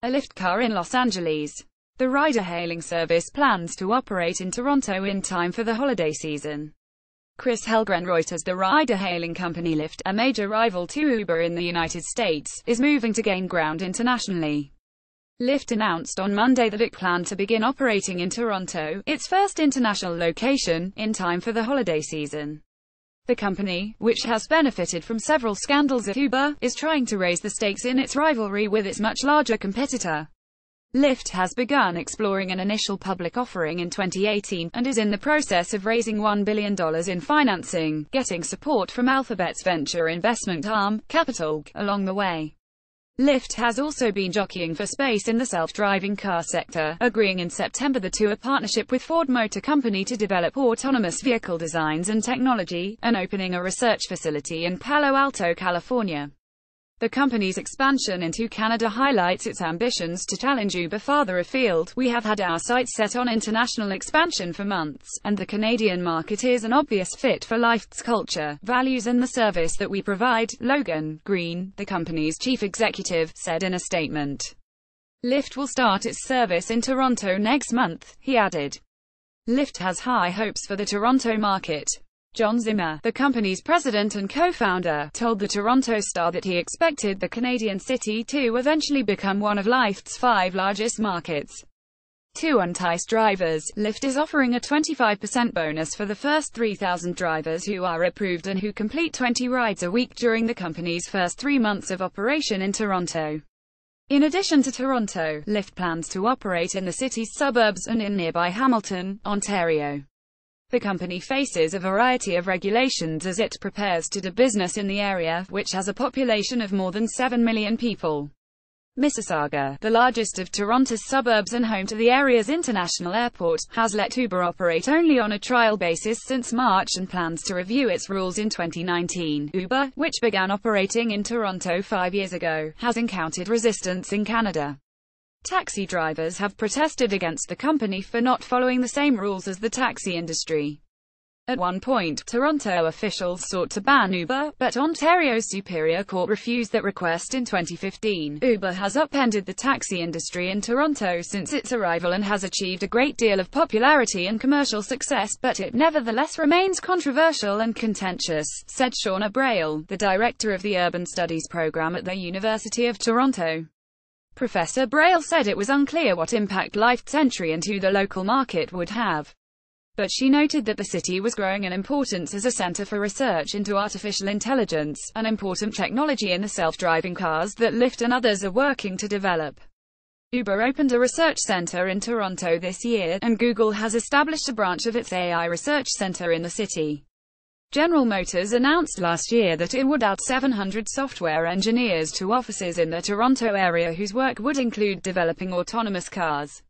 a Lyft car in Los Angeles. The ride-hailing service plans to operate in Toronto in time for the holiday season. Chris Helgren Reuters. The ride-hailing company Lyft, a major rival to Uber in the United States, is moving to gain ground internationally. Lyft announced on Monday that it planned to begin operating in Toronto, its first international location, in time for the holiday season. The company, which has benefited from several scandals at Uber, is trying to raise the stakes in its rivalry with its much larger competitor. Lyft has begun exploring an initial public offering in 2018, and is in the process of raising $1 billion in financing, getting support from Alphabet's venture investment arm, Capital, along the way. Lyft has also been jockeying for space in the self-driving car sector, agreeing in September to a partnership with Ford Motor Company to develop autonomous vehicle designs and technology, and opening a research facility in Palo Alto, California. The company's expansion into Canada highlights its ambitions to challenge Uber farther afield. We have had our sights set on international expansion for months, and the Canadian market is an obvious fit for Lyft's culture, values and the service that we provide, Logan Green, the company's chief executive, said in a statement. Lyft will start its service in Toronto next month, he added. Lyft has high hopes for the Toronto market. John Zimmer, the company's president and co-founder, told the Toronto Star that he expected the Canadian city to eventually become one of Lyft's 5 largest markets. To entice drivers, Lyft is offering a 25% bonus for the first 3,000 drivers who are approved and who complete 20 rides a week during the company's first 3 months of operation in Toronto. In addition to Toronto, Lyft plans to operate in the city's suburbs and in nearby Hamilton, Ontario. The company faces a variety of regulations as it prepares to do business in the area, which has a population of more than 7 million people. Mississauga, the largest of Toronto's suburbs and home to the area's international airport, has let Uber operate only on a trial basis since March and plans to review its rules in 2019. Uber, which began operating in Toronto 5 years ago, has encountered resistance in Canada. Taxi drivers have protested against the company for not following the same rules as the taxi industry. At one point, Toronto officials sought to ban Uber, but Ontario's Superior Court refused that request in 2015. Uber has upended the taxi industry in Toronto since its arrival and has achieved a great deal of popularity and commercial success, but it nevertheless remains controversial and contentious, said Shauna Braille, the director of the Urban Studies program at the University of Toronto. Professor Braille said it was unclear what impact Lyft's entry into the local market would have. But she noted that the city was growing in importance as a center for research into artificial intelligence, an important technology in the self-driving cars that Lyft and others are working to develop. Uber opened a research center in Toronto this year, and Google has established a branch of its AI research center in the city. General Motors announced last year that it would add 700 software engineers to offices in the Toronto area whose work would include developing autonomous cars.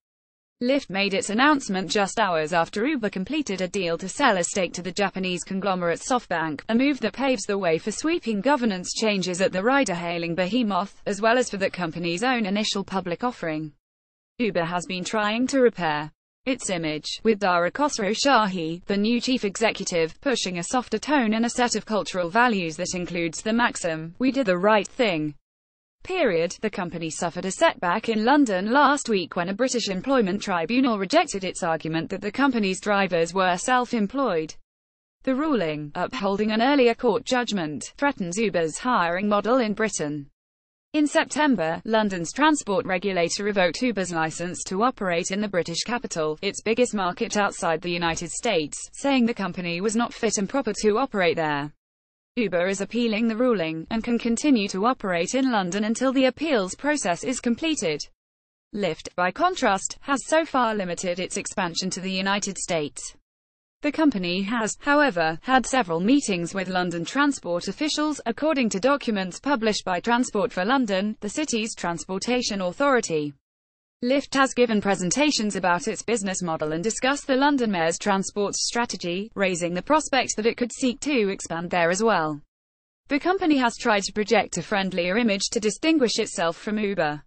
Lyft made its announcement just hours after Uber completed a deal to sell a stake to the Japanese conglomerate SoftBank, a move that paves the way for sweeping governance changes at the ride-hailing behemoth, as well as for the company's own initial public offering. Uber has been trying to repair its image, with Dara Khosrow-Shahi, the new chief executive, pushing a softer tone and a set of cultural values that includes the maxim, "We did the right thing." The company suffered a setback in London last week when a British employment tribunal rejected its argument that the company's drivers were self-employed. The ruling, upholding an earlier court judgment, threatens Uber's hiring model in Britain. In September, London's transport regulator revoked Uber's license to operate in the British capital, its biggest market outside the United States, saying the company was not fit and proper to operate there. Uber is appealing the ruling, and can continue to operate in London until the appeals process is completed. Lyft, by contrast, has so far limited its expansion to the United States. The company has, however, had several meetings with London transport officials, according to documents published by Transport for London, the city's transportation authority. Lyft has given presentations about its business model and discussed the London Mayor's transport strategy, raising the prospect that it could seek to expand there as well. The company has tried to project a friendlier image to distinguish itself from Uber.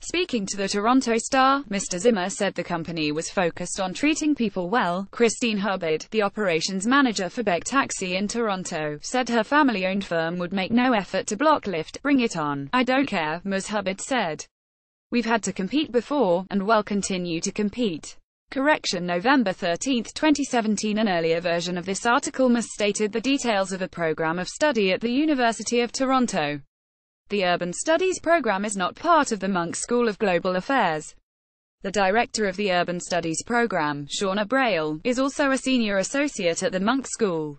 Speaking to the Toronto Star, Mr. Zimmer said the company was focused on treating people well. Christine Hubbard, the operations manager for Beck Taxi in Toronto, said her family-owned firm would make no effort to block Lyft. "Bring it on. I don't care," Ms. Hubbard said. We've had to compete before, and will continue to compete. Correction: November 13, 2017. An earlier version of this article misstated the details of a program of study at the University of Toronto. The Urban Studies program is not part of the Munk School of Global Affairs. The director of the Urban Studies program, Shauna Braille, is also a senior associate at the Munk School.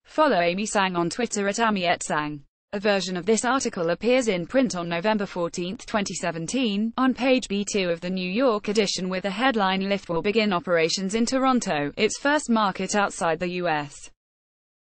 Follow Amy Sang on Twitter at @AmietSang. A version of this article appears in print on November 14, 2017, on page B2 of the New York edition with the headline "Lyft will begin operations in Toronto, its first market outside the U.S."